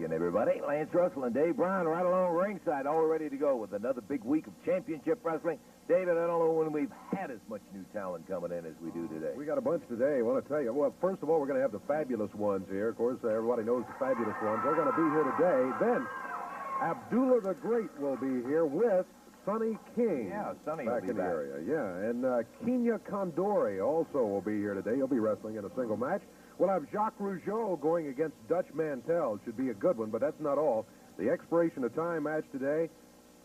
again, everybody. Lance Russell and Dave Brown right along ringside, all ready to go with another big week of championship wrestling. David, I don't know when we've had as much new talent coming in as we do today. We got a bunch today, I want to tell you. Well, first of all, we're going to have the fabulous ones here. Of course, everybody knows the fabulous ones. They're going to be here today. Then, Abdullah the Great will be here with Sonny King. Yeah, Sonny back will be in the back. area. Yeah, and Kenya Condori also will be here today. He'll be wrestling in a single match. We'll have Jacques Rougeau going against Dutch Mantel. Should be a good one, but that's not all. The expiration of time match today,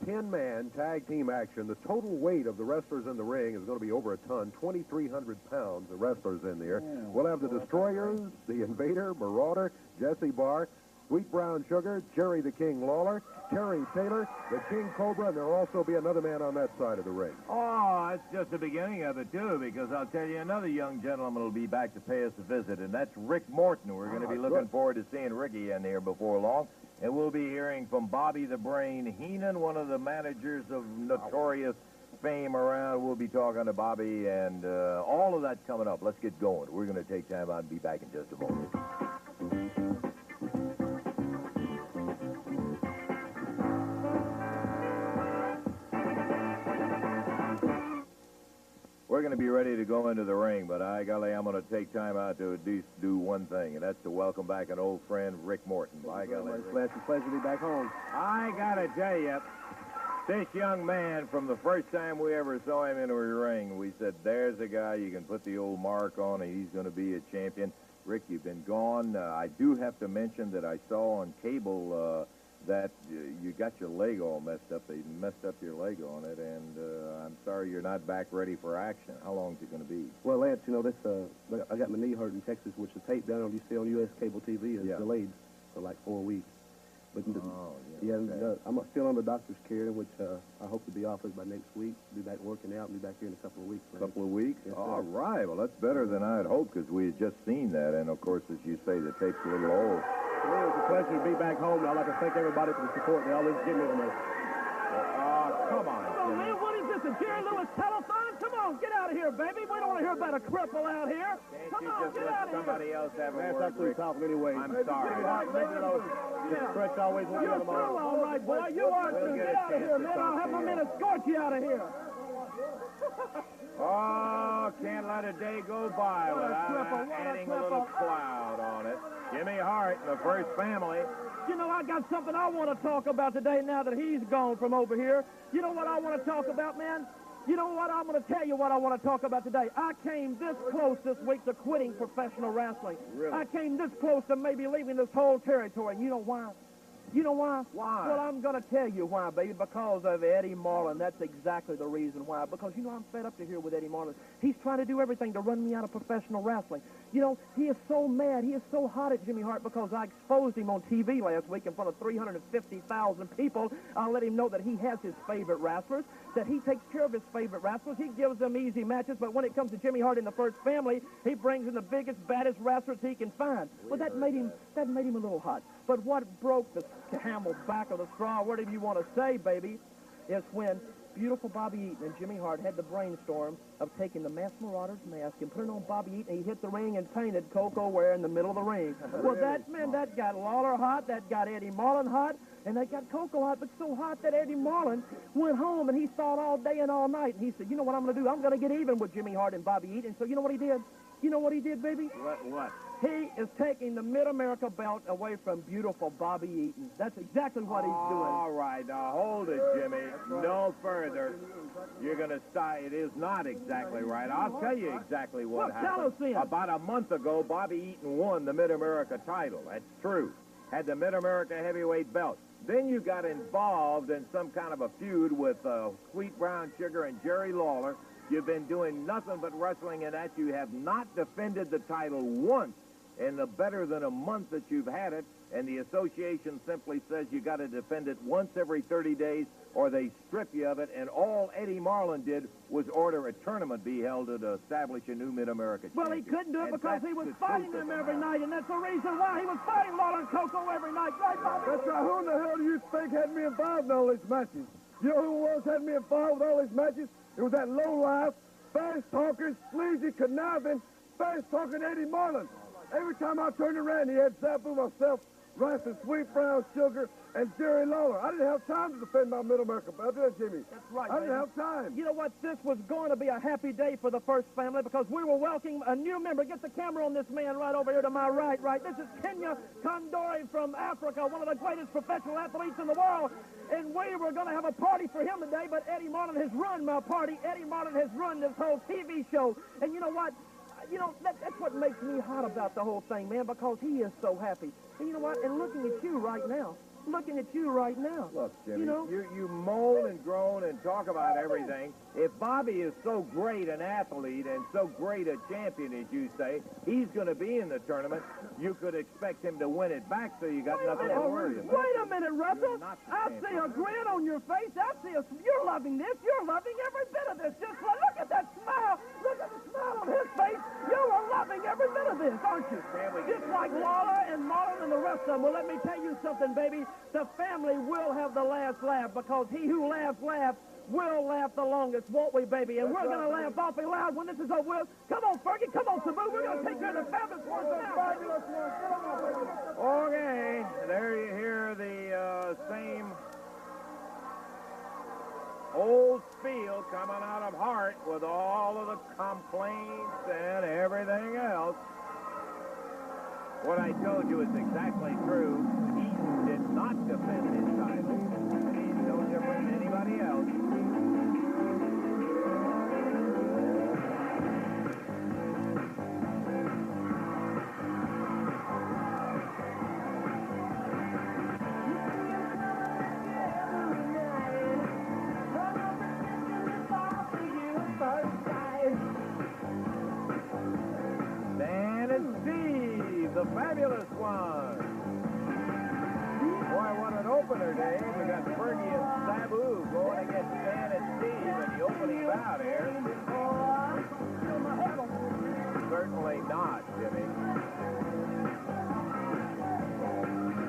10-man tag team action. The total weight of the wrestlers in the ring is going to be over a ton, 2,300 pounds of wrestlers in there. We'll have the Destroyers, the Invader, Marauder, Jesse Barr, Sweet Brown Sugar, Jerry the King Lawler, Terry Taylor, the King Cobra, and there'll also be another man on that side of the ring. Oh, that's just the beginning of it, too, because I'll tell you, another young gentleman will be back to pay us a visit, and that's Rick Morton. We're going to be looking forward to seeing Ricky in here before long. And we'll be hearing from Bobby the Brain Heenan, one of the managers of notorious fame around. We'll be talking to Bobby, and all of that's coming up. Let's get going. We're going to take time out and be back in just a moment. We're going to be ready to go into the ring, but I'm going to take time out to do one thing, and that's to welcome back an old friend, Rick Morton. By golly, It's a pleasure to be back home. I got to tell you, this young man, from the first time we ever saw him in a ring, we said, there's a guy you can put the old mark on, and he's going to be a champion. Rick, you've been gone. I do have to mention that I saw on cable that you got your leg all messed up. They messed up your leg on it, and I'm sorry you're not back ready for action. How long is it going to be? Well, Lance, you know, this I got my knee hurt in Texas, which the tape down on you see on U.S. cable TV is delayed for like 4 weeks. But I'm still under doctor's care, which I hope to be off by next week. Be back working out and be back here in a couple of weeks. A couple of weeks? Yes, all right. Well, that's better than I had hoped, because we had just seen that, and of course, as you say, the tape's a little old. Well, it's a pleasure to be back home. I'd like to thank everybody for the support they always give me. Come on. Come on, man, what is this, a Jerry Lewis telethon? Come on, get out of here, baby. We don't want to hear about a cripple out here. Come on, get out of here. Somebody else have a That's word, actually Rick. talking anyway. I'm sorry. Stretch always wants You're to through, all right, boy. You are through. Get out of here, man. I'll have my men escort you out of here. Oh, can't let a day go by without adding a little cloud on it. Jimmy Hart and the First Family. You know, I got something I want to talk about today now that he's gone from over here. You know what I want to talk about, man? You know what? I'm going to tell you what I want to talk about today. I came this close this week to quitting professional wrestling. Really? I came this close to maybe leaving this whole territory. You know why? You know why? Why? Well, I'm going to tell you why, baby, because of Eddie Marlin. That's exactly the reason why. Because, you know, I'm fed up to here with Eddie Marlin. He's trying to do everything to run me out of professional wrestling. You know, he is so mad. He is so hot at Jimmy Hart because I exposed him on TV last week in front of 350,000 people. I let him know that he has his favorite wrestlers, that he takes care of his favorite wrestlers. He gives them easy matches, but when it comes to Jimmy Hart in the First Family, he brings in the biggest, baddest wrestlers he can find. Well, that made him a little hot. But what broke the camel's back of the straw, whatever you want to say, baby, is when beautiful Bobby Eaton and Jimmy Hart had the brainstorm of taking the Masked Marauder's mask and putting on Bobby Eaton, and he hit the ring and painted Coco Ware in the middle of the ring. Well, that got Lawler hot, that got Eddie Marlin hot, and that got Coco hot, but so hot that Eddie Marlin went home and he thought all day and all night, and he said, you know what I'm going to do? I'm going to get even with Jimmy Hart and Bobby Eaton. So you know what he did? You know what he did, baby? What? He is taking the Mid-America belt away from beautiful Bobby Eaton. That's exactly what he's doing. All right, now hold it, Jimmy. No further. You're going to start. It is not exactly right. I'll tell you exactly what happened. Tell us then. About a month ago, Bobby Eaton won the Mid-America title. That's true. Had the Mid-America heavyweight belt. Then you got involved in some kind of a feud with Sweet Brown Sugar and Jerry Lawler. You've been doing nothing but wrestling in that. You have not defended the title once in the better than a month that you've had it, and the association simply says you got to defend it once every 30 days or they strip you of it, and all Eddie Marlin did was order a tournament be held to establish a new Mid-America champion. Well, he couldn't do it because he was fighting them every night, and that's the reason why he was fighting Lawler and Coco every night. Right, Bobby? That's right. Who in the hell do you think had me involved in all these matches? You know who was had me involved with all these matches? It was that low-life, fast-talking, sleazy, conniving, fast-talking Eddie Marlin. Every time I turned around, he had Sabu myself Rice and Sweet Brown Sugar, and Jerry Lawler. I didn't have time to defend my Mid-America belt, did I, Jimmy? That's right, I didn't baby. have time. You know what? This was going to be a happy day for the First family because we were welcoming a new member. Get the camera on this man right over here to my right. This is Kenya Kondori from Africa, one of the greatest professional athletes in the world. And we were going to have a party for him today, but Eddie Marlin has ruined my party. Eddie Marlin has ruined this whole TV show. And you know what? That's what makes me hot about the whole thing, man, because he is so happy. And you know what? And looking at you right now. Look, Jimmy, you know, you moan and groan and talk about everything. If Bobby is so great an athlete and so great a champion, as you say, he's going to be in the tournament. You could expect him to win it back, so you got nothing to worry about. Wait a minute, Russell. I see a grin on your face. You're loving this. You're loving every bit of this. Just look at that smile. Look at the smile on his face. You are loving every bit of this, aren't you? Just like Lawler and Marlin and the rest of them. Well, let me tell you something, baby. The family will have the last laugh because he who laughs will laugh the longest, won't we, baby? And we're going to laugh awfully loud when this is over. Come on, Fergie. Come on, Sabu. We're going to take care of the fabulous ones now. Okay, there you hear the same old spiel coming out of Hart with all of the complaints and everything else. What I told you is exactly true. He did not defend his title. And he's no different than anybody else. Dan and Steve, the fabulous one. Boy, what an opener day. We got Fergie and Sabu going against Dan and Steve in the opening bout here. Certainly not, Jimmy.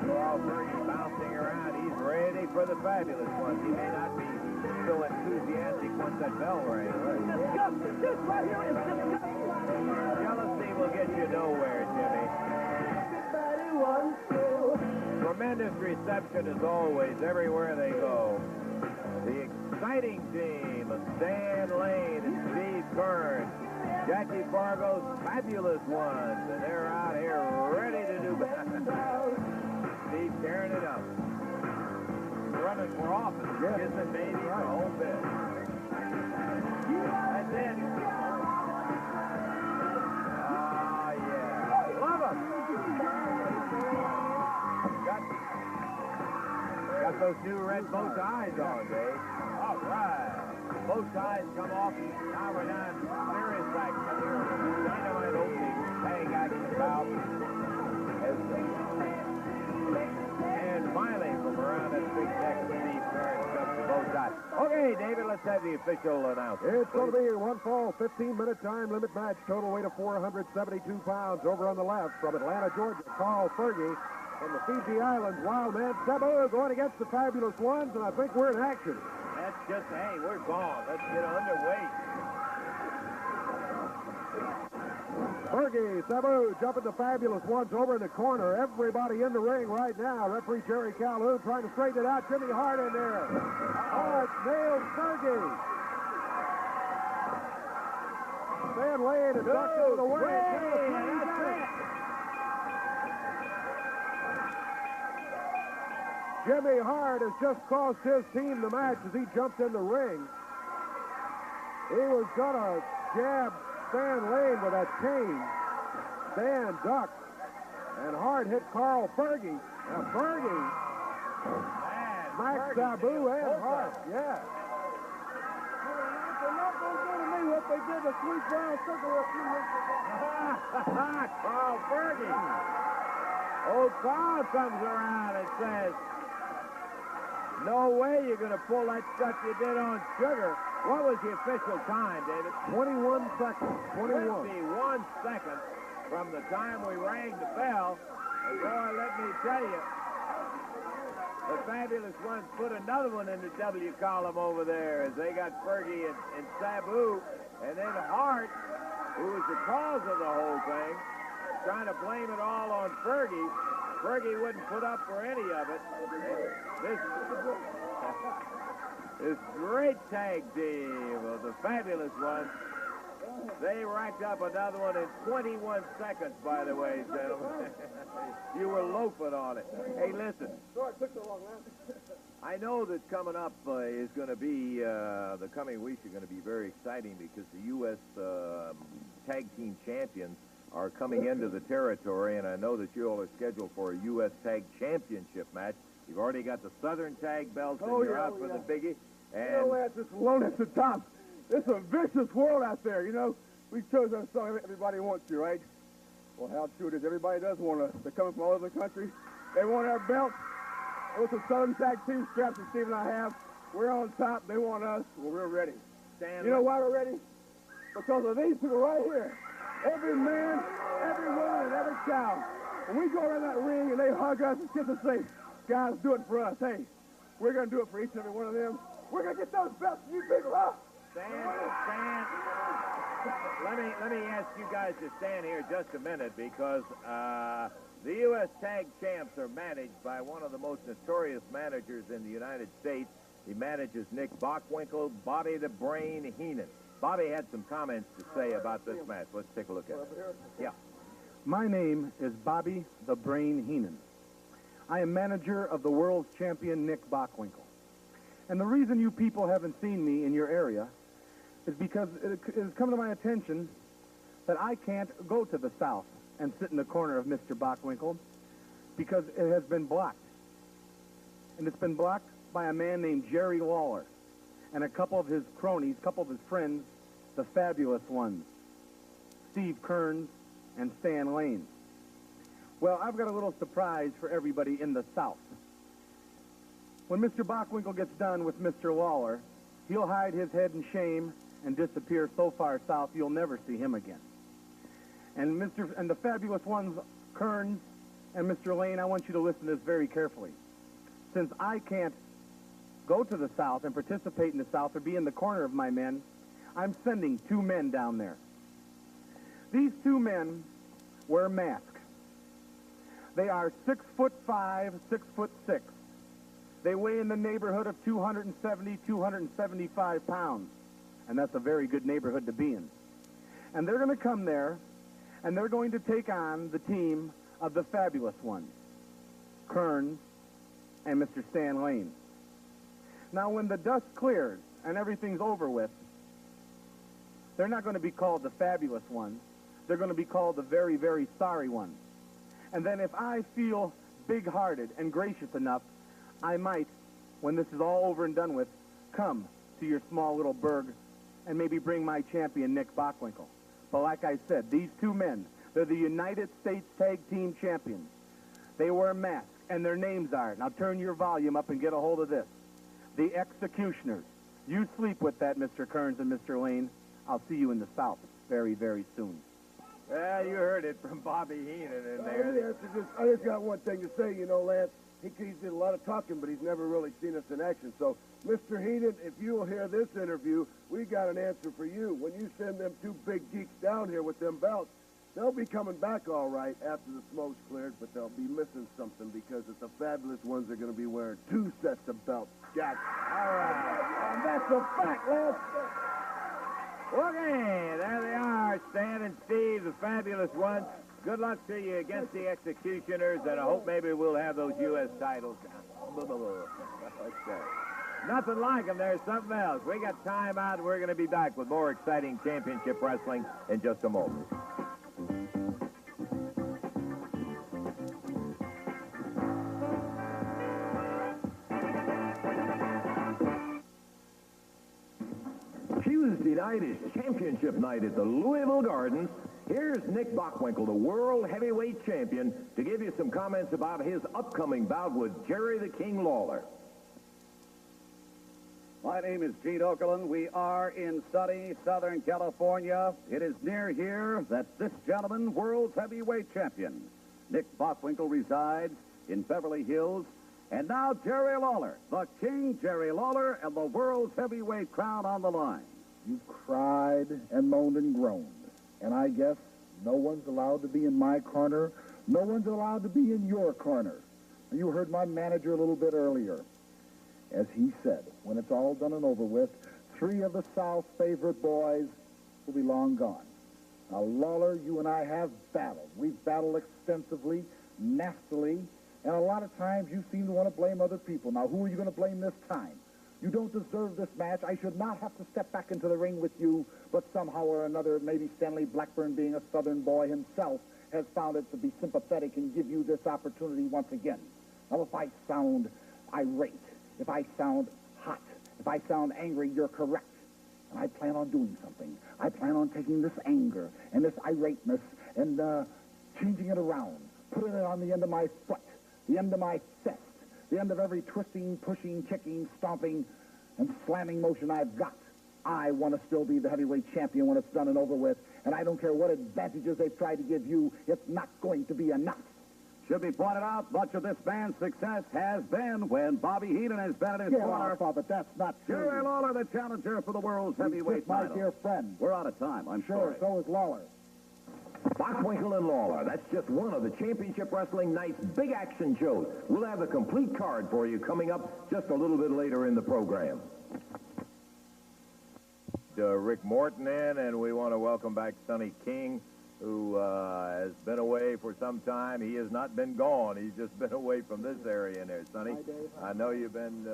While Fergie's bouncing around, he's ready for the fabulous ones. He may not be so enthusiastic once that bell rings. This right here is disgusting. Jealousy will get you nowhere, Jimmy. Tremendous reception as always, everywhere they go. The exciting team of Stan Lane and Steve Kern, Jackie Fargo's fabulous ones, and they're out here ready to do battle. Steve tearing it up. Running for office, kissing baby, the whole bit. That's it. Ah, yeah. Love him. Got those new red bow ties on, Dave. All right. Bow ties come off. Now we're down serious action here. Dynamite opening. Tag action about. And finally, from around that big neck of Steve Kern comes the bow tie. Okay, David, let's have the official announcement. It's going to be a one fall, 15-minute time limit match. Total weight of 472 pounds. Over on the left from Atlanta, Georgia, Carl Fergie. From the Fiji Islands, Wild Man Sabu going against the fabulous ones, and I think we're in action. That's just, hey, we're gone. Let's get underway. Fergie, Sabu jumping the fabulous ones over in the corner. Everybody in the ring right now. Referee Jerry Calhoun trying to straighten it out. Jimmy Hart in there. Hart nails Fergie. Stan Lane and ducks into the way. Jimmy Hart has just cost his team the match as he jumped in the ring. He was going to jab Stan Lane with that cane. Stan ducked, and Hart hit Carl Fergie. Now Fergie smacked Sabu and Hart. Yeah. They're not going to do to me what they did to Sweet Brown Sugar a few weeks ago. Carl Fergie. Old Carl comes around and says, no way you're going to pull that stuff you did on Sugar. What was the official time, David? 21 seconds. 21. 21 seconds from the time we rang the bell. And boy, let me tell you, the fabulous ones put another one in the W column over there as they got Fergie and Sabu. And then Hart, who was the cause of the whole thing, trying to blame it all on Fergie. Fergie wouldn't put up for any of it. This great tag team of the Fabulous Ones. They racked up another one in 21 seconds, by the way, gentlemen. You were loafing on it. Hey, listen. Sorry it took so long, man. I know that coming up is going to be, the coming weeks are going to be very exciting because the U.S. Tag Team Champions are coming into the territory, and I know that you all are scheduled for a U.S. Tag Championship match. You've already got the Southern Tag belts, and you're out for the biggie. And You know, Lance, it's alone at the top. It's a vicious world out there, you know. We chose our song, Everybody Wants You, right? Well, how true it is. Everybody does want us. They're coming from all over the country. They want our belts. With the Southern Tag Team straps that Steve and I have, we're on top. They want us. Well, we're ready. You know why we're ready? Because of these people right here. Every man, every woman, and every child. When we go around that ring and they hug us and kiss us and say, guys, do it for us. Hey, we're going to do it for each and every one of them. We're going to get those belts from you people, huh? Stand. Let me ask you guys to stand here just a minute because the U.S. Tag Champs are managed by one of the most notorious managers in the United States. He manages Nick Bockwinkel, Bobby the Brain Heenan. Bobby had some comments to say about this match. Let's take a look at it. Yeah. My name is Bobby the Brain Heenan. I am manager of the world champion Nick Bockwinkel. And the reason you people haven't seen me in your area is because it has come to my attention that I can't go to the South and sit in the corner of Mr. Bockwinkel because it has been blocked. And it's been blocked by a man named Jerry Lawler and a couple of his cronies, a couple of his friends, the Fabulous Ones, Steve Kearns and Stan Lane. Well, I've got a little surprise for everybody in the South. When Mr. Bockwinkel gets done with Mr. Lawler, he'll hide his head in shame and disappear so far south you'll never see him again. And the Fabulous Ones, Kearns and Mr. Lane, I want you to listen to this very carefully. Since I can't go to the South and participate in the South or be in the corner of my men, I'm sending 2 men down there. These 2 men wear masks. They are 6'5", 6'6". They weigh in the neighborhood of 270, 275 pounds. And that's a very good neighborhood to be in. And they're going to come there, and they're going to take on the team of the Fabulous Ones, Kearns and Mr. Stan Lane. Now, when the dust clears and everything's over with, they're not going to be called the Fabulous Ones. They're going to be called the Very, Very Sorry Ones. And then if I feel big-hearted and gracious enough, I might, when this is all over and done with, come to your small little burg and maybe bring my champion, Nick Bockwinkel. But like I said, these 2 men, they're the United States Tag Team Champions. They wear masks, and their names are, now turn your volume up and get a hold of this, the Executioners. You sleep with that, Mr. Kearns and Mr. Lane. I'll see you in the South very, very soon. Well, you heard it from Bobby Heenan in there. I just got one thing to say, you know, Lance. He's did a lot of talking, but he's never really seen us in action. So, Mr. Heenan, if you will hear this interview, we got an answer for you. When you send them 2 big geeks down here with them belts, they'll be coming back all right after the smoke's cleared, but they'll be missing something because the Fabulous Ones are going to be wearing 2 sets of belts. Jack. All right. And that's a fact, Lance. Okay, there they are, Stan and Steve, the Fabulous Ones. Good luck to you against the Executioners, and I hope maybe we'll have those U.S. titles. Okay. Nothing like them. There's something else. We got time out, and we're going to be back with more exciting championship wrestling in just a moment. Tuesday night is championship night at the Louisville Gardens. Here's Nick Bockwinkel, the world heavyweight champion, to give you some comments about his upcoming bout with Jerry the King Lawler. My name is Gene Okerlund. We are in sunny Southern California. It is near here that this gentleman, world's heavyweight champion, Nick Bockwinkel, resides in Beverly Hills. And now Jerry Lawler, the King Jerry Lawler, and the world's heavyweight crown on the line. You've cried and moaned and groaned, and I guess no one's allowed to be in my corner No one's allowed to be in your corner. You heard my manager a little bit earlier. As he said, when it's all done and over with, 3 of the South's favorite boys will be long gone. Now, Lawler, you and I have battled. We've battled extensively, nastily, and a lot of times you seem to want to blame other people. Now, who are you going to blame this time? You don't deserve this match. I should not have to step back into the ring with you, but somehow or another, maybe Stanley Blackburn, being a Southern boy himself, has found it to be sympathetic and give you this opportunity once again. Now, if I sound irate, if I sound hot, if I sound angry, you're correct. And I plan on doing something. I plan on taking this anger and this irateness and changing it around, putting it on the end of my foot, the end of my fist, the end of every twisting, pushing, kicking, stomping, and slamming motion I've got. I want to still be the heavyweight champion when it's done and over with, and I don't care what advantages they've tried to give you. It's not going to be enough. Should be pointed out, much of this man's success has been when Bobby Heenan has been at his corner. But that's not true. Jerry Lawler, the challenger for the world's heavyweight my title. dear friend. We're out of time, I'm Sure, sorry. so is Lawler. Bockwinkel and Lawler. That's just one of the Championship Wrestling Night's big action shows. We'll have the complete card for you coming up just a little bit later in the program. Rick Morton in, and we want to welcome back Sonny King, who has been away for some time. He has not been gone. He's just been away from this area in there, Sonny. Hi, Dave. I know you've been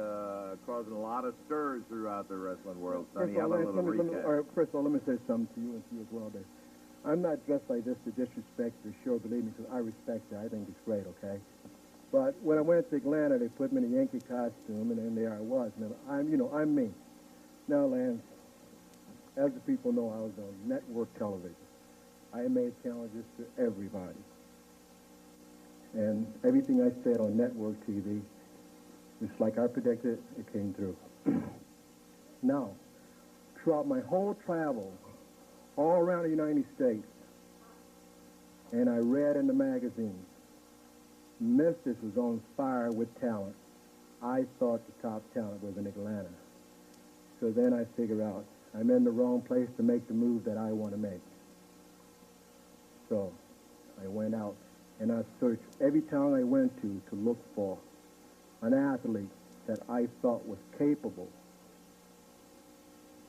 causing a lot of stirs throughout the wrestling world, Sonny. Have a little recap. First of all, let me say something to you and to you as well, Dave. I'm not dressed like this to disrespect the show, believe me, because I respect it. I think it's great, okay? But when I went to Atlanta, they put me in a Yankee costume, and then there I was. And I'm me. Now, Lance, as the people know, I was on network television. I made challenges to everybody. And everything I said on network TV, just like I predicted, it came through. Now, throughout my whole travel, all around the United States, and I read in the magazines, Memphis was on fire with talent. I thought the top talent was in Atlanta. So then I figured out I'm in the wrong place to make the move that I want to make. So I went out and I searched every town I went to look for an athlete that I thought was capable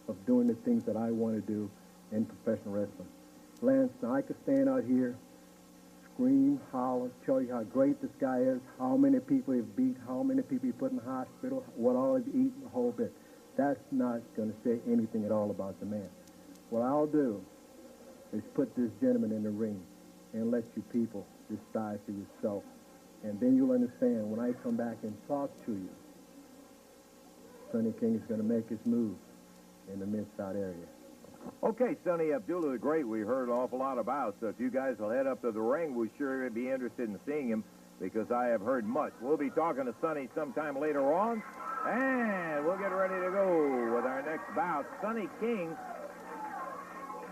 of doing the things that I want to do in professional wrestling. Lance, now I could stand out here, scream, holler, tell you how great this guy is, how many people he's beat, how many people he put in the hospital, what all he's eaten, the whole bit. That's not going to say anything at all about the man. What I'll do is put this gentleman in the ring and let you people decide for yourself. And then you'll understand when I come back and talk to you, Sonny King is going to make his move in the Mid-South area. Okay, Sonny Abdullah the Great, we heard an awful lot about, so if you guys will head up to the ring, we'll sure be interested in seeing him because I have heard much. We'll be talking to Sonny sometime later on, and we'll get ready to go with our next bout. Sonny King,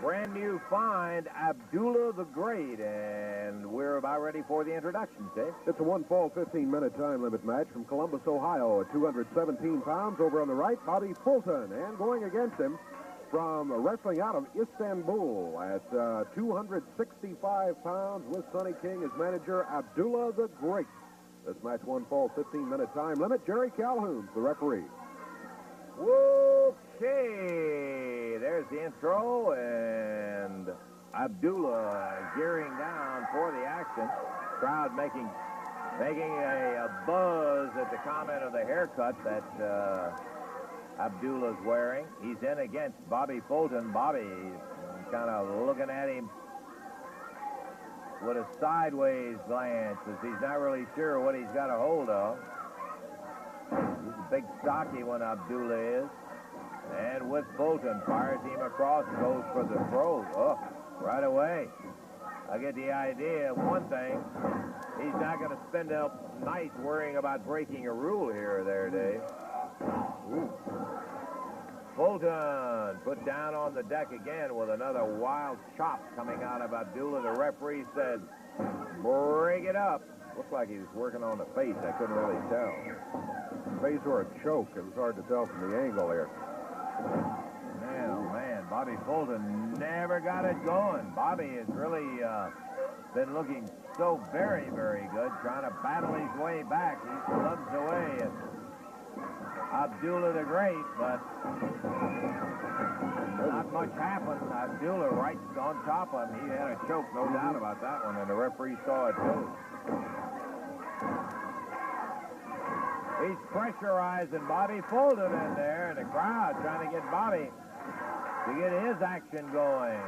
brand new find, Abdullah the Great, and we're about ready for the introductions, Dave. It's a one-fall, 15-minute time limit match from Columbus, Ohio, at 217 pounds. Over on the right, Bobby Fulton, and going against him from wrestling out of Istanbul at 265 pounds with Sonny King as manager, Abdullah the Great. This match, one-fall, 15-minute time limit. Jerry Calhoun's the referee. Okay, there's the intro, and Abdullah gearing down for the action. Crowd making a buzz at the comment of the haircut that Abdullah's wearing. He's in against Bobby Fulton. Bobby kind of looking at him with a sideways glance as he's not really sure what he's got a hold of. He's a big stocky one, Abdullah is. And with Fulton, fires him across, goes for the throat. Oh, right away. I get the idea of one thing. He's not going to spend a night worrying about breaking a rule here or there, Dave. Ooh. Fulton put down on the deck again with another wild chop coming out of Abdullah. The referee said, break it up. Looked like he was working on the face. I couldn't really tell. Face or a choke. It was hard to tell from the angle here. Man, oh man, Bobby Fulton never got it going. Bobby is really been looking so very, very good, trying to battle his way back. He slugs away at Abdullah the Great, but not much happened. Abdullah right on top of him. He had a choke, no doubt about that one, and the referee saw it too. He's pressurizing Bobby Fulton in there, and the crowd trying to get Bobby to get his action going.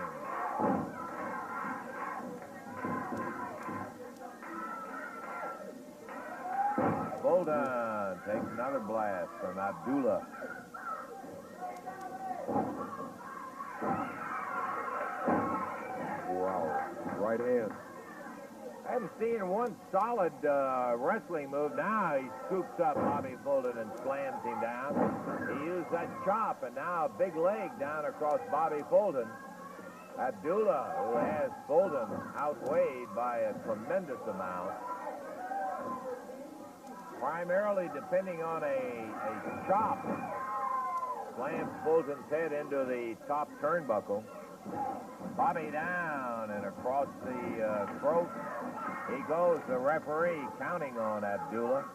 Fulton takes another blast from Abdullah. Wow. Right hand. I haven't seen one solid wrestling move. Now he scoops up Bobby Fulton and slams him down. He used that chop, and now a big leg down across Bobby Fulton. Abdullah, who has Fulton outweighed by a tremendous amount. Primarily depending on a chop. Slams Fulton's head into the top turnbuckle. Bobby down and across the throat. He goes, the referee counting on Abdullah.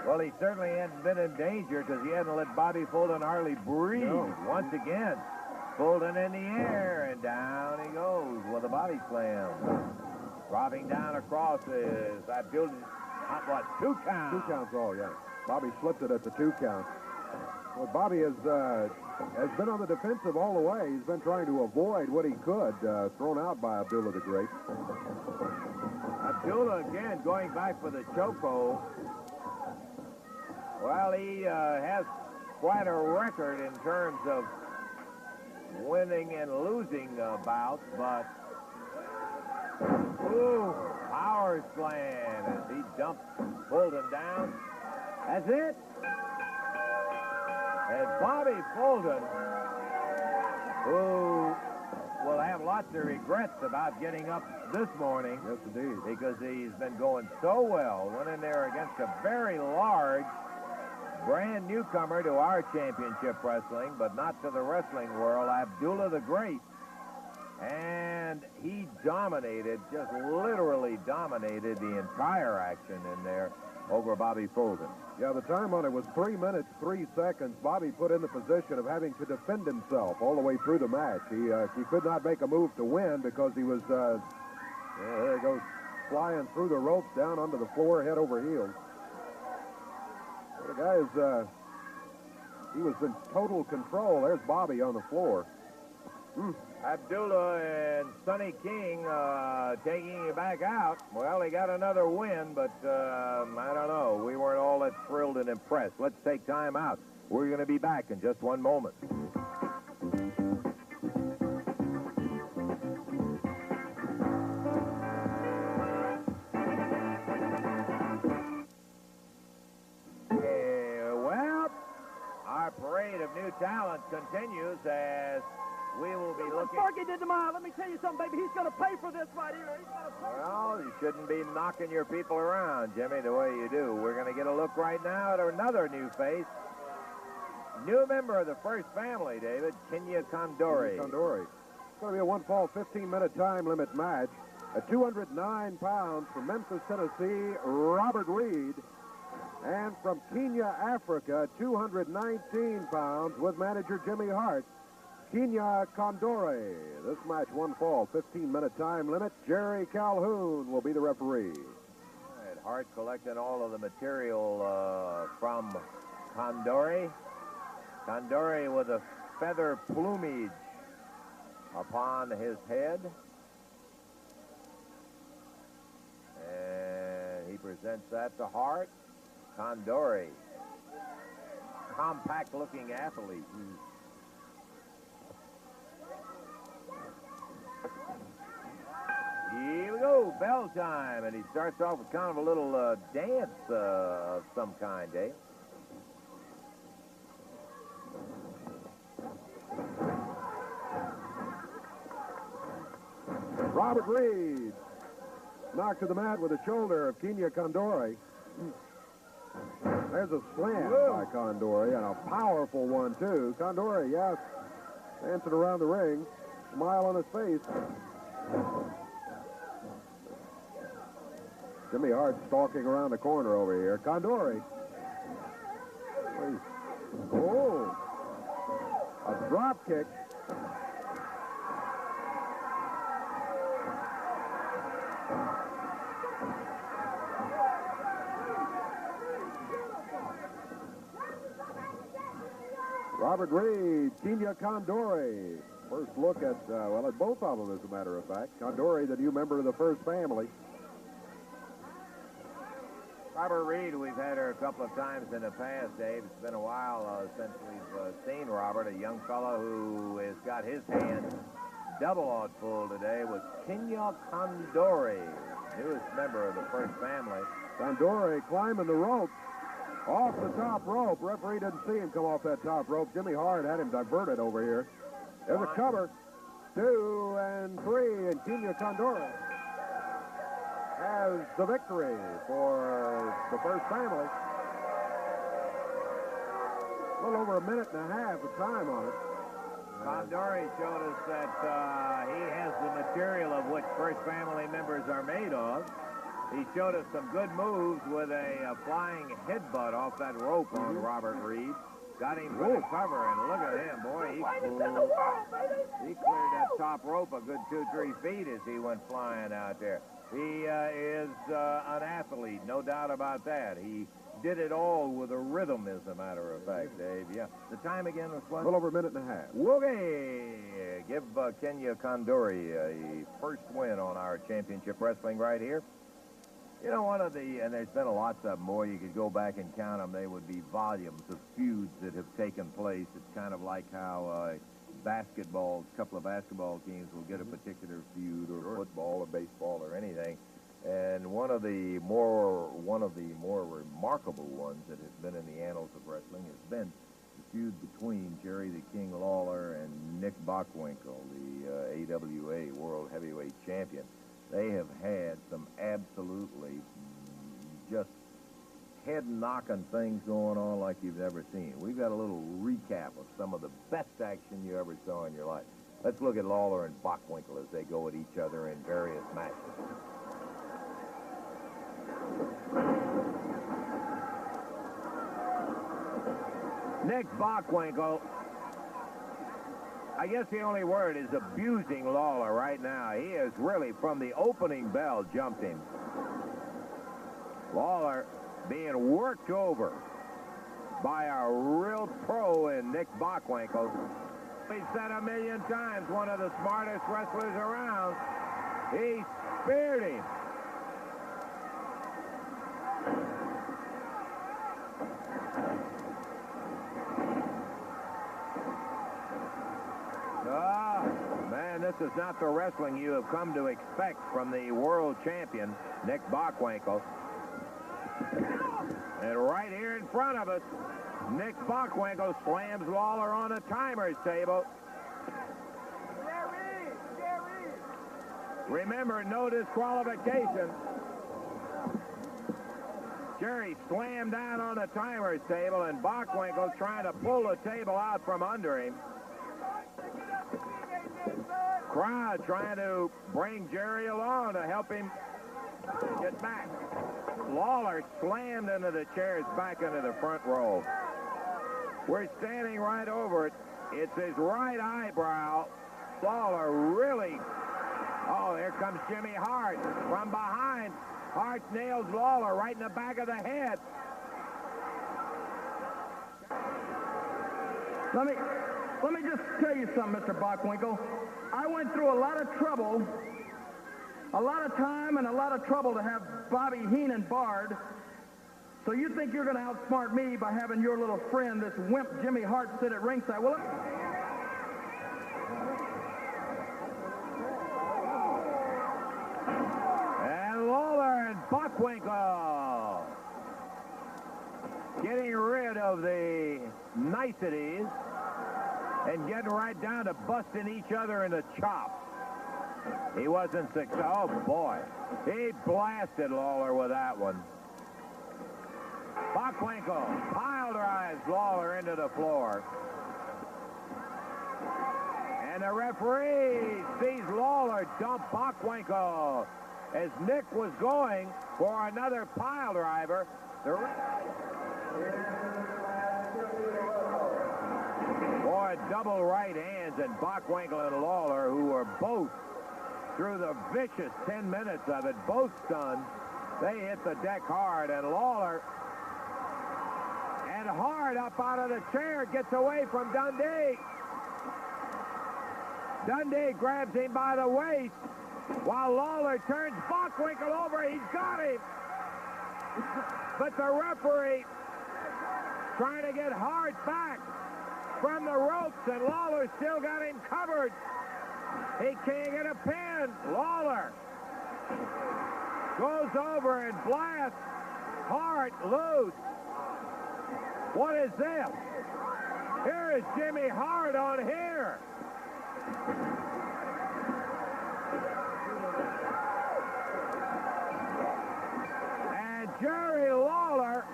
Well, he certainly hadn't been in danger because he hadn't let Bobby Fulton hardly breathe. No. Once again, Fulton in the air, and down he goes with a body slam. Dropping down across is Abdullah. What, 2 counts? 2 counts all, yeah. Bobby slipped it at the 2 count. Well, Bobby has been on the defensive all the way. He's been trying to avoid what he could, thrown out by Abdullah the Great. Abdullah again going back for the chokehold. Well, he has quite a record in terms of winning and losing bouts, but ooh, power slam as he dumps Fulton down. That's it. And Bobby Fulton, who will have lots of regrets about getting up this morning. Yes, indeed. Because he's been going so well. Went in there against a very large, brand newcomer to our championship wrestling, but not to the wrestling world, Abdullah the Great. And he dominated, just literally dominated the entire action in there over Bobby Fulton. Yeah, the time on it was 3 minutes, 3 seconds. Bobby put in the position of having to defend himself all the way through the match. He could not make a move to win because he was, there he goes, flying through the ropes down onto the floor, head over heels. The guy is, he was in total control. There's Bobby on the floor. Abdullah and Sonny King taking you back out. Well, he got another win, but I don't know. We weren't all that thrilled and impressed. Let's take time out. We're going to be back in just one moment. Well, our parade of new talent continues as we will be looking. Sparky did tomorrow. Let me tell you something, baby. He's going to pay for this right here. He's going to pay. Well, you shouldn't be knocking your people around, Jimmy, the way you do. We're going to get a look right now at another new face. New member of the first family, David, Kenya Condori. Condori. It's going to be a one-fall, 15-minute time limit match. At 209 pounds from Memphis, Tennessee, Robert Reed. And from Kenya, Africa, 219 pounds with manager Jimmy Hart, Kenya Condori. This match, one fall, 15-minute time limit. Jerry Calhoun will be the referee. All right, Hart collecting all of the material from Condori. Condori with a feather plumage upon his head. And he presents that to Hart. Condori, compact-looking athlete. Here we go, bell time, and he starts off with kind of a little dance of some kind, eh? Robert Reed knocked to the mat with the shoulder of Kenya Condori. There's a slam by Condori, and a powerful one, too. Condori, yes, dancing around the ring, smile on his face. Jimmy Hart stalking around the corner over here. Condori. Oh, a drop kick. Robert Reed, Kenya Condori. First look at, well, at both of them, as a matter of fact. Condori, the new member of the First Family. Robert Reed, we've had her a couple of times in the past, Dave. It's been a while since we've seen Robert, a young fellow who has got his hands double on full today with Kenya Condori, newest member of the First Family. Condori climbing the rope. Off the top rope. Referee didn't see him come off that top rope. Jimmy Hart had him diverted over here. There's a cover. 2 and 3, and Kenya Condori has the victory for the First Family. A little over a minute and a half of time on it. Condori showed us that he has the material of which First Family members are made of. He showed us some good moves with a flying headbutt off that rope on Robert Reed. Got him for the cover, and look at him, boy. He cleared that top rope a good 2-3 feet as he went flying out there. He is an athlete, no doubt about that. He did it all with a rhythm, as a matter of fact, Dave. Yeah. The time again was what? A little over a minute and a half. Woogie! Give Kenya Condori a first win on our championship wrestling right here. You know, one of the, and there's been lots of more, you could go back and count them, they would be volumes of feuds that have taken place. It's kind of like how basketball, a couple of basketball teams will get a particular feud, or football or baseball or anything. And one of the more remarkable ones that has been in the annals of wrestling has been the feud between Jerry the King Lawler and Nick Bockwinkel, the AWA World Heavyweight Champion. They have had some absolutely just head-knocking things going on like you've never seen. We've got a little recap of some of the best action you ever saw in your life. Let's look at Lawler and Bockwinkel as they go at each other in various matches. Nick Bockwinkel, I guess the only word is abusing Lawler right now. He has really, from the opening bell, jumped him. Lawler being worked over by a real pro in Nick Bockwinkel. He said a million times, one of the smartest wrestlers around. He speared him. Man, this is not the wrestling you have come to expect from the world champion, Nick Bockwinkel. And right here in front of us, Nick Bockwinkel slams Lawler on a timer's table. Remember, no disqualification. Jerry slammed down on the timer's table, and Bockwinkel trying to pull the table out from under him. Crowd trying to bring Jerry along to help him get back. Lawler slammed into the chairs back into the front row. We're standing right over it. It's his right eyebrow. Lawler really... Oh, here comes Jimmy Hart from behind. Hart nails Lawler right in the back of the head. Let me just tell you something, Mr. Bockwinkel. I went through a lot of trouble, a lot of time and a lot of trouble to have Bobby Heenan barred. So you think you're going to outsmart me by having your little friend, this wimp Jimmy Hart, sit at ringside? Well, and Lawler and Bockwinkel getting rid of the niceties and getting right down to busting each other in the chops. He wasn't successful. Oh, boy. He blasted Lawler with that one. Bockwinkel pile drives Lawler into the floor. And the referee sees Lawler dump Bockwinkel as Nick was going for another pile driver. Boy, double right hands, and Bockwinkel and Lawler, who were both through the vicious 10 minutes of it, both stunned. They hit the deck hard, and Lawler, and hard up out of the chair, gets away from Dundee. Dundee grabs him by the waist, while Lawler turns Bockwinkel over. He's got him. But the referee trying to get hard back from the ropes, and Lawler still got him covered. He can't get a pin. Lawler goes over and blasts Hart loose. What is this? Here is Jimmy Hart on here. And Jerry Lawler,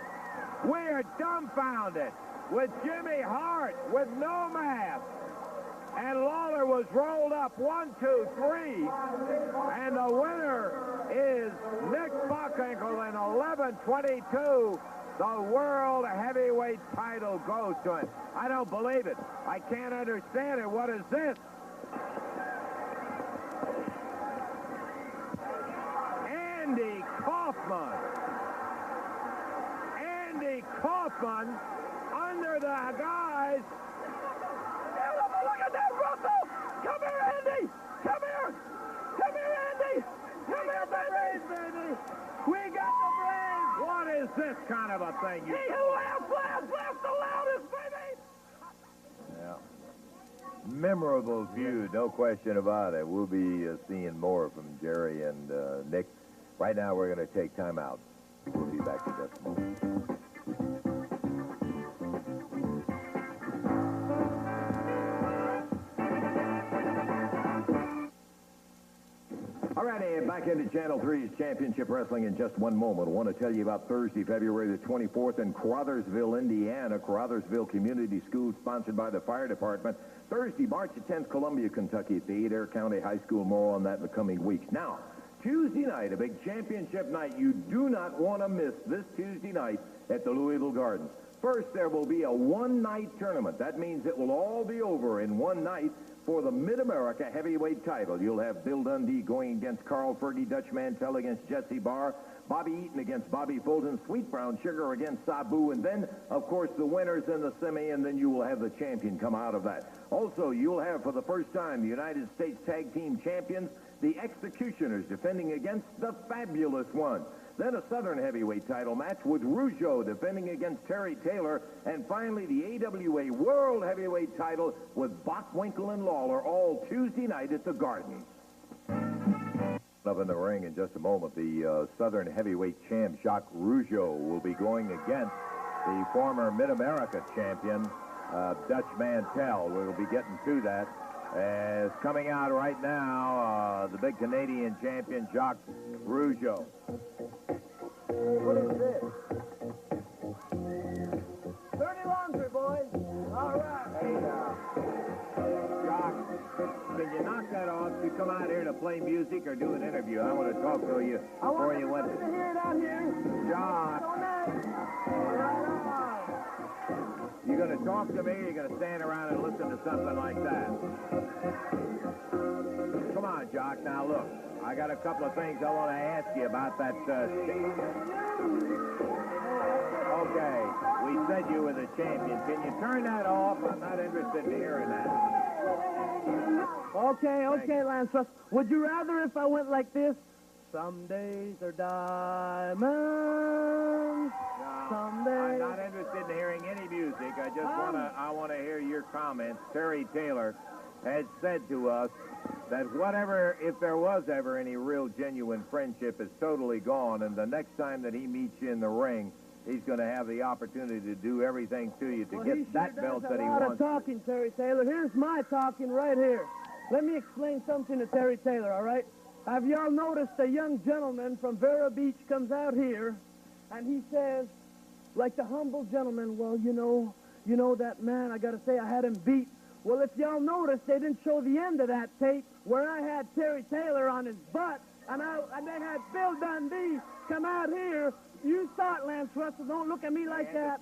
we are dumbfounded with Jimmy Hart with no mask. And Lawler was rolled up 1, 2, 3. And the winner is Nick Bockwinkel in 11:22. The world heavyweight title goes to him. I don't believe it. I can't understand it. What is this? Andy Kaufman. Andy Kaufman under the guise. Look at that, Russell! Come here, Andy! Come here! Come here, Andy! Come here, baby! We got the brains! What is this kind of a thing? He who laughs the loudest, baby! Yeah. Memorable feud, no question about it. We'll be seeing more from Jerry and Nick. Right now, we're going to take time out. We'll be back in just a moment. Alrighty, back into Channel 3's Championship Wrestling in just one moment. I want to tell you about Thursday, February the 24th in Crothersville, Indiana. Crothersville Community School, sponsored by the Fire Department. Thursday, March the 10th, Columbia, Kentucky at the Adair County High School. More on that in the coming weeks. Now, Tuesday night, a big championship night. You do not want to miss this Tuesday night at the Louisville Gardens. First, there will be a one-night tournament. That means it will all be over in one night for the Mid-America heavyweight title. You'll have Bill Dundee going against Carl Fergie, Dutch Mantell against Jesse Barr, Bobby Eaton against Bobby Fulton, Sweet Brown Sugar against Sabu, and then, of course, the winners in the semi, and then you will have the champion come out of that. Also, you'll have, for the first time, the United States Tag Team Champions, the Executioners, defending against the Fabulous Ones. Then a Southern heavyweight title match with Rougeau defending against Terry Taylor. And finally, the AWA World Heavyweight title with Bockwinkel and Lawler, all Tuesday night at the Garden. Up in the ring in just a moment, the Southern heavyweight champ, Jacques Rougeau, will be going against the former Mid-America champion, Dutch Mantell. We'll be getting to that. As coming out right now, the big Canadian champion, Jacques Rougeau. What is this? Dirty laundry, boys. All right. Hey, Jacques, can you knock that off? You come out here to play music or do an interview? I want to talk to you before you went. I want to hear it out here. Jacques. So nice. Right on. You going to talk to me, or you going to stand around and listen to something like that? Come on, Jock. Now, look, I got a couple of things I want to ask you about that. Okay, we said you were the champion. Can you turn that off? I'm not interested in hearing that. Okay, Lance Russ. Would you rather if I went like this? Some days are diamonds. No, Someday. I'm not interested in hearing any music. I just want to hear your comments. Terry Taylor has said to us that whatever, if there was ever any real genuine friendship, is totally gone, and the next time that he meets you in the ring, he's going to have the opportunity to do everything to you to get that belt that he wants. A lot wants. of talking, Terry Taylor. Here's my talking right here. Let me explain something to Terry Taylor, all right? Have y'all noticed a young gentleman from Vero Beach comes out here, and he says, like the humble gentleman, well, you know that man, I got to say, I had him beat Well, if y'all noticed, they didn't show the end of that tape where I had Terry Taylor on his butt, and they had Bill Dundee come out here. You saw it, Lance Russell. Don't look at me like that.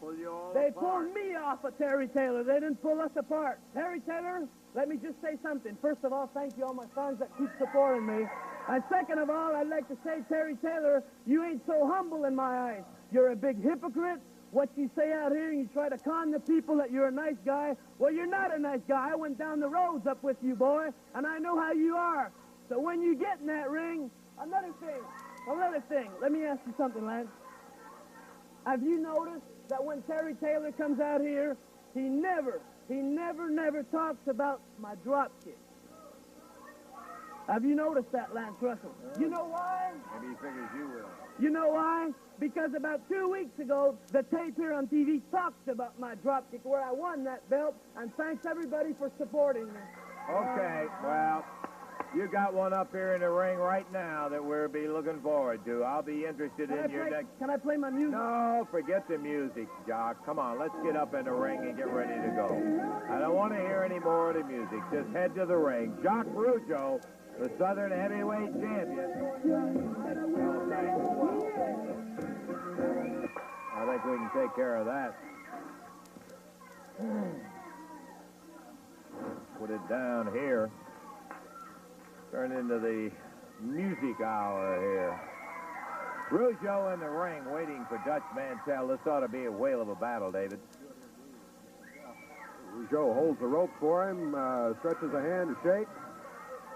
They pulled me off of Terry Taylor. They didn't pull us apart. Terry Taylor, let me just say something. First of all, thank you all my fans that keep supporting me. And second of all, I'd like to say, Terry Taylor, you ain't so humble in my eyes. You're a big hypocrite. What you say out here, and you try to con the people that you're a nice guy. Well, you're not a nice guy. I went down the roads up with you, boy, and I know how you are. So when you get in that ring, another thing. Let me ask you something, Lance. Have you noticed that when Terry Taylor comes out here, he never talks about my drop kick? Have you noticed that, Lance Russell? You know why? Maybe he figures you will. You know why? Because about 2 weeks ago, the tape here on TV talked about my drop kick where I won that belt, and thanks everybody for supporting me. Okay, well, you got one up here in the ring right now that we'll be looking forward to. I'll be interested in your next... Can I play my music? No, forget the music, Jock. Come on, let's get up in the ring and get ready to go. I don't want to hear any more of the music. Just head to the ring. Jock Rougeau, the Southern Heavyweight Champion. I think we can take care of that. Put it down here. Turn into the music hour here. Rougeau in the ring waiting for Dutch Mantell. This ought to be a whale of a battle, David. Rougeau holds the rope for him, stretches a hand to shake.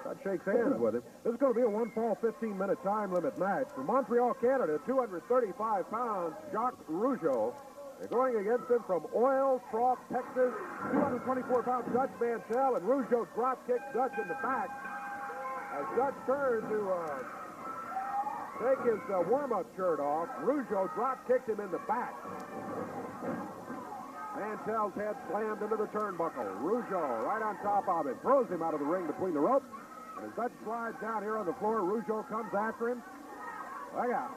Dutch shakes hands with him. This is going to be a one-fall, 15-minute time limit match. From Montreal, Canada, 235 pounds, Jacques Rougeau. They're going against him from Oil Trough, Texas, 224 pounds, Dutch Mantell, and Rougeau drop kicks Dutch in the back. As Dutch turned to take his warm-up shirt off, Rougeau drop kicked him in the back. Mantell's head slammed into the turnbuckle. Rougeau right on top of him, throws him out of the ring between the ropes. And as Dutch slides down here on the floor, Rougeau comes after him. Look out.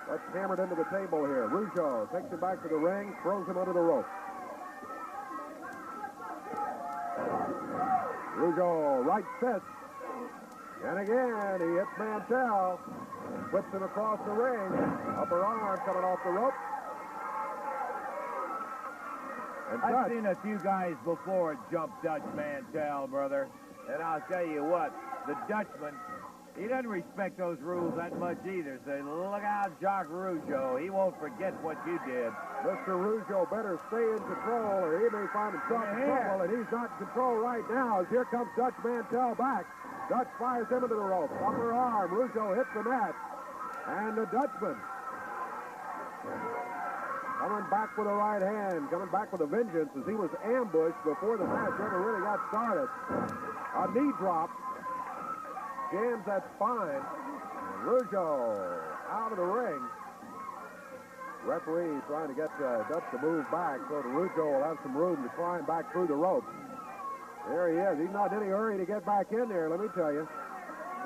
Dutch hammered into the table here. Rougeau takes him back to the ring, throws him under the rope. Rougeau, right fist. And again, he hits Mantell. Whips him across the ring. Upper arm coming off the rope. And I've seen a few guys before jump Dutch Mantell, brother. And I'll tell you what, the Dutchman, he doesn't respect those rules that much either. So look out, Jacques Rougeau. He won't forget what you did. Mr. Rougeau better stay in control or he may find himself in trouble, and he's not in control right now as here comes Dutch Mantell back. Dutch fires him into the rope. Upper arm. Rougeau hits the mat. And the Dutchman coming back with a right hand, coming back with a vengeance as he was ambushed before the match ever really got started. A knee drop. Jams that spine. And Rougeau out of the ring. Referee trying to get Dutch to move back so that Rougeau will have some room to climb back through the ropes. There he is. He's not in any hurry to get back in there, let me tell you.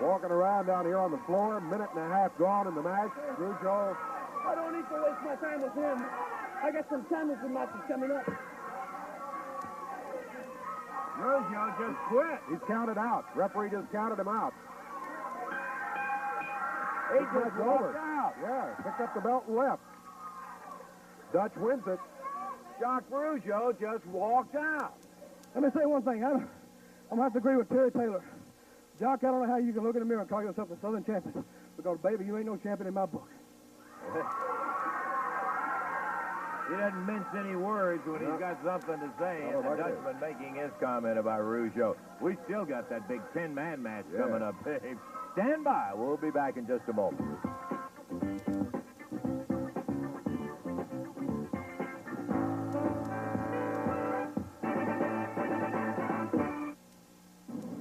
Walking around down here on the floor, minute and a half gone in the match. Rougeau. I don't need to waste my time with him. I got some championship matches coming up. Rougeau just quit. He's counted out. Referee just counted him out. He just walked out. Yeah, picked up the belt and left. Dutch wins it. Jacques Rougeau just walked out. Let me say one thing. I'm going to have to agree with Terry Taylor. Jock, I don't know how you can look in the mirror and call yourself a Southern champion. Because, baby, you ain't no champion in my book. He doesn't mince any words when he's got something to say. And the Dutchman making his comment about Rougeau. We still got that big 10-man match coming up. Hey, stand by. We'll be back in just a moment.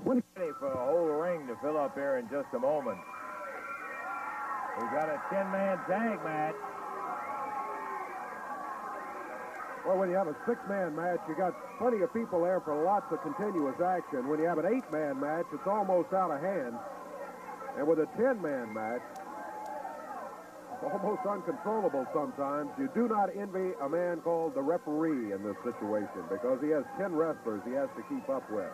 Ready for the whole ring to fill up here in just a moment. We've got a 10-man tag match. Well, when you have a 6-man match, you got plenty of people there for lots of continuous action. When you have an 8-man match, it's almost out of hand. And with a 10-man match, almost uncontrollable sometimes. You do not envy a man called the referee in this situation because he has 10 wrestlers he has to keep up with.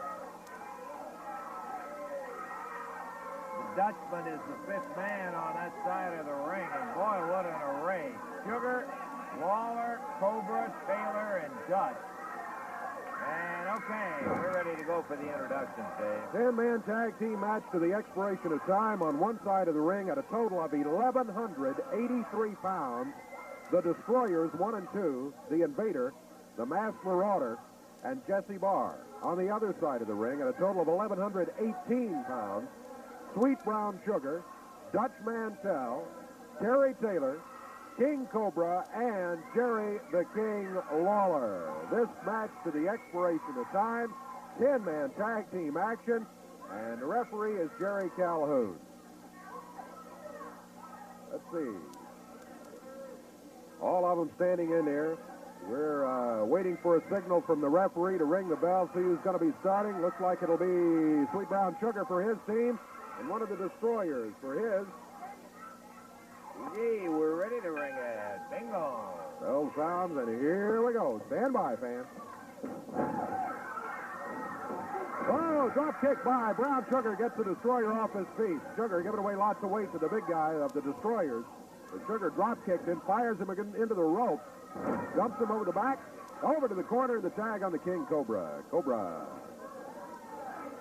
The Dutchman is the 5th man on that side of the ring, and boy, what an array. Sugar, Lawler, Cobra, Taylor, and Dutch. And okay, we're ready to go for the introductions, Dave. 10-man tag team match to the expiration of time on one side of the ring at a total of 1,183 pounds. The Destroyers, 1 and 2, the Invader, the Masked Marauder, and Jesse Barr. On the other side of the ring at a total of 1,118 pounds, Sweet Brown Sugar, Dutch Mantell, Terry Taylor, King Cobra, and Jerry the King Lawler. This match to the expiration of time, 10-man tag team action, and the referee is Jerry Calhoun. Let's see. All of them standing in there. We're waiting for a signal from the referee to ring the bell, see who's going to be starting. Looks like it'll be Sweet Brown Sugar for his team, and one of the Destroyers for his. Yay, we're ready to ring it. Bingo. Bell sounds, and here we go. Stand by, fans. Oh, drop kick by Brown Sugar gets the Destroyer off his feet. Sugar giving away lots of weight to the big guy of the Destroyers. The Sugar drop kicked him, fires him into the rope, dumps him over the back, over to the corner, the tag on the King Cobra. Cobra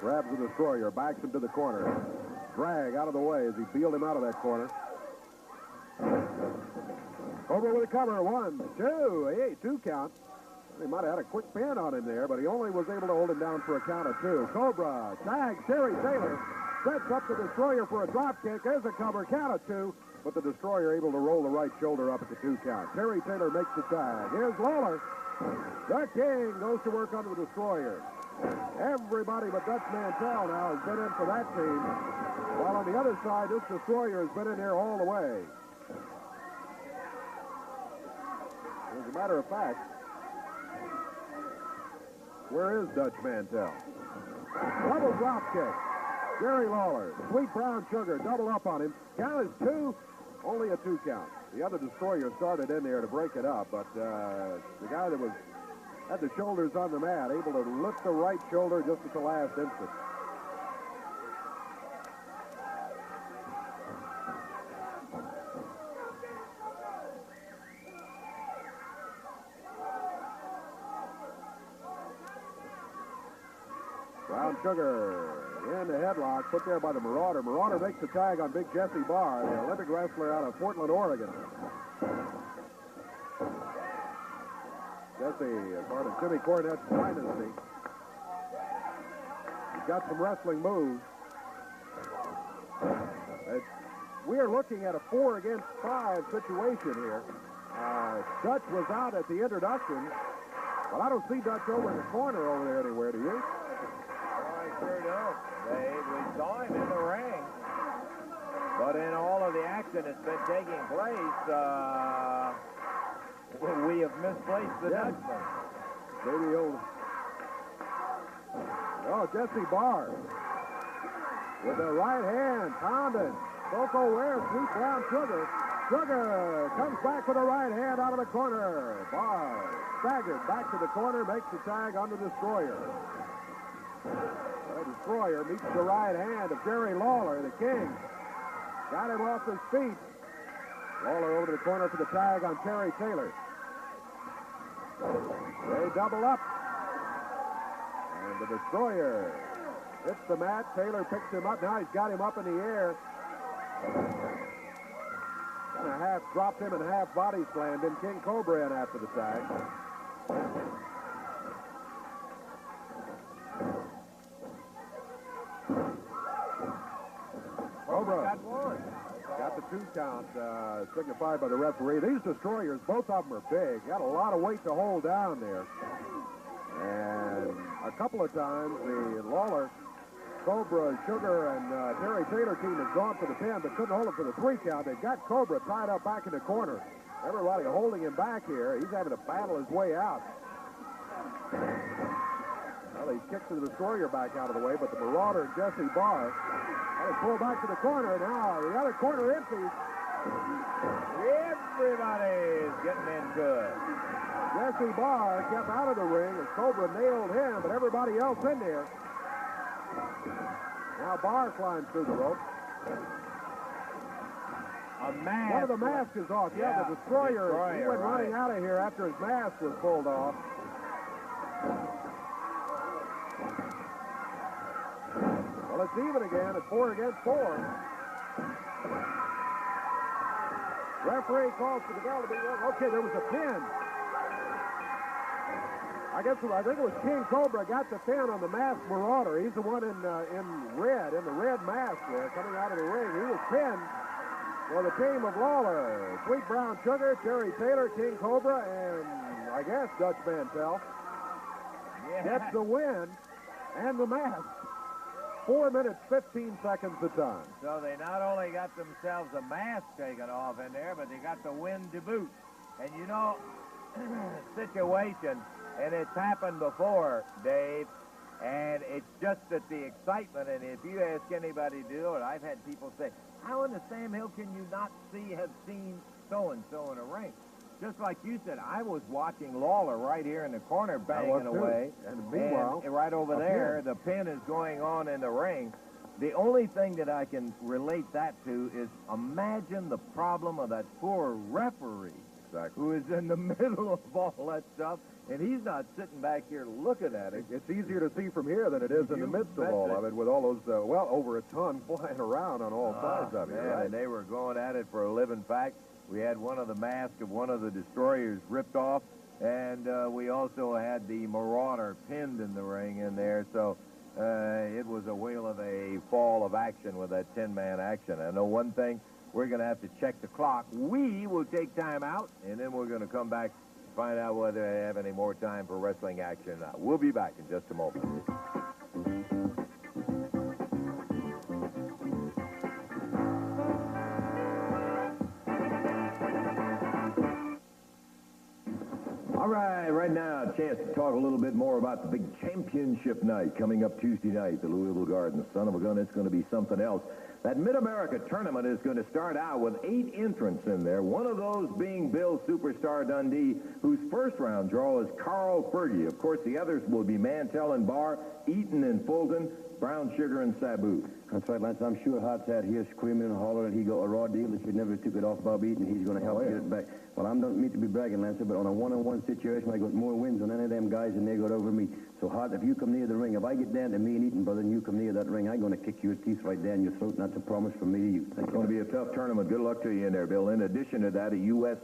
grabs the Destroyer, backs him to the corner. Drag out of the way as he peeled him out of that corner. Cobra with a cover. 1, 2. Hey, 2 count. He might have had a quick pin on him there, but he only was able to hold him down for a count of 2. Cobra tags Terry Taylor. Sets up the Destroyer for a drop kick. There's a cover. Count of 2. But the Destroyer able to roll the right shoulder up at the 2 count. Terry Taylor makes the tag. Here's Lawler. The King goes to work on the Destroyer. Everybody but Dutch Mantell now has been in for that team. While on the other side, this Destroyer has been in there all the way. As a matter of fact, where is Dutch Mantell? Double drop kick. Jerry Lawler, Sweet Brown Sugar, double up on him. Count is 2, only a 2 count. The other Destroyer started in there to break it up, but the guy that had the shoulders on the mat, able to lift the right shoulder just at the last instant. Brown Sugar in the headlock, put there by the Marauder. Marauder makes the tag on Big Jesse Barr, the Olympic wrestler out of Portland, Oregon. Jesse, part of Jimmy Cornette's dynasty. He's got some wrestling moves. We are looking at a 4 against 5 situation here. Dutch was out at the introduction. Well, I don't see Dutch over in the corner over there anywhere, do you? Sure don't, Dave. We saw him in the ring. But in all of the action that's been taking place, we have misplaced the Dutchman. Maybe old. Oh, Jesse Barr. With the right hand, pounding. Coco Ware, Sweet Brown Sugar. Sugar comes back with the right hand out of the corner. Barr staggered back to the corner, makes the tag on the Destroyer. The Destroyer meets the right hand of Jerry Lawler, the King. Got him off his feet. Lawler over to the corner for the tag on Terry Taylor. They double up. And the Destroyer hits the mat. Taylor picks him up. Now he's got him up in the air. Kind of half dropped him and half body slammed him. King Cobra in after the tag. Cobra got the 2 count signified by the referee. These Destroyers, both of them are big. Got a lot of weight to hold down there. And a couple of times the Lawler, Cobra, Sugar, and Terry Taylor team has gone for the pin, but couldn't hold him for the 3 count. They got Cobra tied up back in the corner. Everybody holding him back here. He's having to battle his way out. Well, he kicks the Destroyer back out of the way, but the Marauder and Jesse Barr, they pull back to the corner. Now the other corner empties. Everybody's getting into it. Jesse Barr kept out of the ring as Cobra nailed him, but everybody else in there. Now Barr climbs through the rope. A mask. One of the masks is off. Yeah, the Destroyer. He went running out of here after his mask was pulled off. Well, it's even again. It's 4 against 4. Referee calls for the bell to be rung. Okay, there was a pin. I think it was King Cobra got the pin on the masked Marauder. He's the one in red, in the red mask there, coming out of the ring. He was pinned for the team of Lawler. Sweet Brown Sugar, Terry Taylor, King Cobra, and I guess Dutch Mantell gets the win and the mask. 4 minutes, 15 seconds the time. So they not only got themselves a mask taken off in there, but they got the win to boot. And you know, situation, and it's happened before, Dave, and it's just that the excitement, and if you ask anybody to do it, I've had people say, how in the Sam Hill can you not have seen so-and-so in a ring? Just like you said, I was watching Lawler right here in the corner banging away. And meanwhile, and right over there, the pin is going on in the ring. The only thing that I can relate that to is imagine the problem of that poor referee who is in the middle of all that stuff, and he's not sitting back here looking at it. It's easier to see from here than it is in the midst of all of it, with all those, well, over a ton flying around on all sides of it. Right? And they were going at it for a living fact. We had one of the masks of one of the Destroyers ripped off, and we also had the Marauder pinned in the ring in there. So it was a whale of a fall of action with that 10-man action. I know one thing, we're going to have to check the clock. We will take time out, and then we're going to come back to find out whether they have any more time for wrestling action. We'll be back in just a moment. All right now, a chance to talk a little bit more about the big championship night coming up Tuesday night, the Louisville Gardens. Son of a gun, it's going to be something else. That Mid-America tournament is going to start out with 8 entrants in there, one of those being Bill Superstar Dundee, whose first round draw is Carl Fergie. Of course, the others will be Mantell and Barr, Eaton and Fulton, Brown Sugar and Sabu. That's right, Lance. I'm sure Hart's out here screaming and hollering. He got a raw deal that you never took it off Bob Eaton. He's going to help get it back. Well, I don't mean to be bragging, Lance, but on a one-on-one situation, I got more wins on any of them guys than they got over me. So, Hart, if you come near the ring, if I get down to me and Eaton, brother, and you come near that ring, I'm going to kick your teeth right down your throat, and that's a promise from me to you. It's going to be a tough tournament. Good luck to you in there, Bill. In addition to that, a U.S.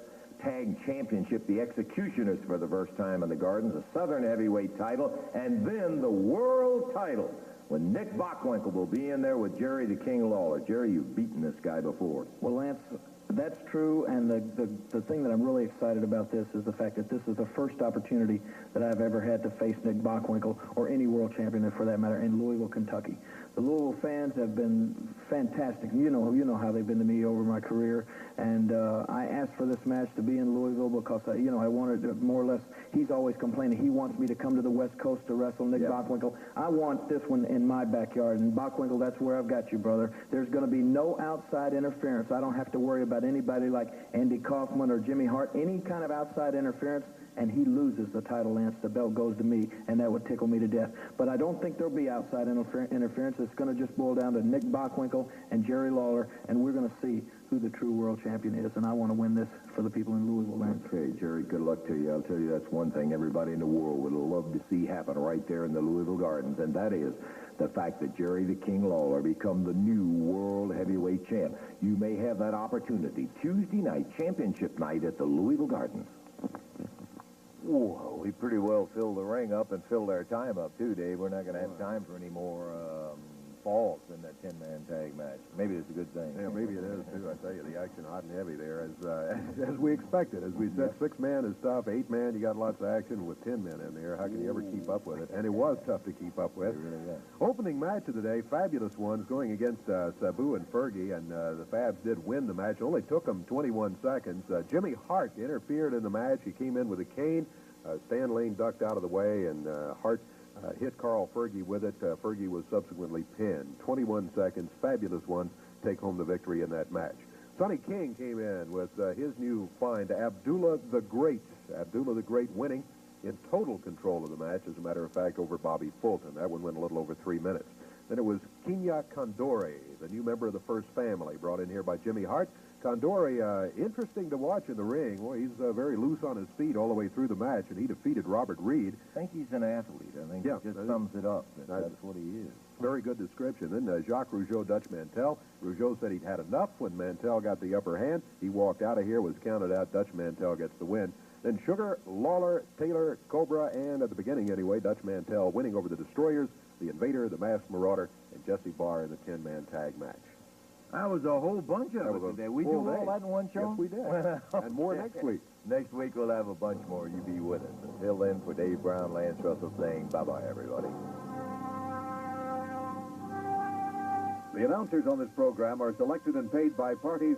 Tag Championship, the Executioners for the first time in the Gardens, a Southern Heavyweight title, and then the World title, when Nick Bockwinkel will be in there with Jerry the King Lawler. Jerry, you've beaten this guy before. Well, Lance, that's true, and the thing that I'm really excited about this is the fact that this is the first opportunity that I've ever had to face Nick Bockwinkel, or any world champion for that matter, in Louisville, Kentucky. The Louisville fans have been fantastic. You know how they've been to me over my career, and I asked for this match to be in Louisville because, I wanted to, more or less, he's always complaining. He wants me to come to the West Coast to wrestle Nick Bockwinkel. I want this one in my backyard, and Bockwinkel, that's where I've got you, brother. There's going to be no outside interference. I don't have to worry about anybody like Andy Kaufman or Jimmy Hart, any kind of outside interference, and he loses the title, Lance. The belt goes to me, and that would tickle me to death. But I don't think there'll be outside interference. It's going to just boil down to Nick Bockwinkel and Jerry Lawler, and we're going to see who the true world champion is, and I want to win this for the people in Louisville, Lance. Okay, Jerry, good luck to you. I'll tell you, that's one thing everybody in the world would love to see happen right there in the Louisville Gardens, and that is the fact that Jerry the King Lawler become the new world heavyweight champ. You may have that opportunity Tuesday night, championship night at the Louisville Gardens. Whoa, we pretty well filled the ring up and filled our time up, too, Dave. We're not going to have time for any more falls in that 10-man tag match. Maybe it's a good thing. Yeah, maybe it is, too. I tell you, the action hot and heavy there, as we expected. As we said, 6-man is tough. 8-man, you got lots of action. With 10 men in there, how can you ever keep up with it? And it was tough to keep up with. Opening match of the day, fabulous ones, going against Sabu and Fergie, and the Fabs did win the match. Only took them 21 seconds. Jimmy Hart interfered in the match. He came in with a cane. Stan Lane ducked out of the way, and Hart hit Carl Fergie with it. Fergie was subsequently pinned. 21 seconds, fabulous ones, take home the victory in that match. Sonny King came in with his new find, Abdullah the Great. Abdullah the Great winning in total control of the match, as a matter of fact, over Bobby Fulton. That one went a little over 3 minutes. Then it was Kenya Condori, the new member of the First Family, brought in here by Jimmy Hart. Condori, interesting to watch in the ring. Boy, he's very loose on his feet all the way through the match, and he defeated Robert Reed. I think he's an athlete. I think it just sums it up. That's what he is. Very good description. Then Jacques Rougeau, Dutch Mantel. Rougeau said he'd had enough when Mantel got the upper hand. He walked out of here, was counted out. Dutch Mantel gets the win. Then Sugar, Lawler, Taylor, Cobra, and at the beginning anyway, Dutch Mantel winning over the Destroyers, the Invader, the Masked Marauder, and Jesse Barr in the 10-man tag match. That was a whole bunch of it today. We do all that in one show? Yes, we did. And more next week. Next week we'll have a bunch more. You be with us. Until then, for Dave Brown, Lance Russell saying bye-bye, everybody. The announcers on this program are selected and paid by parties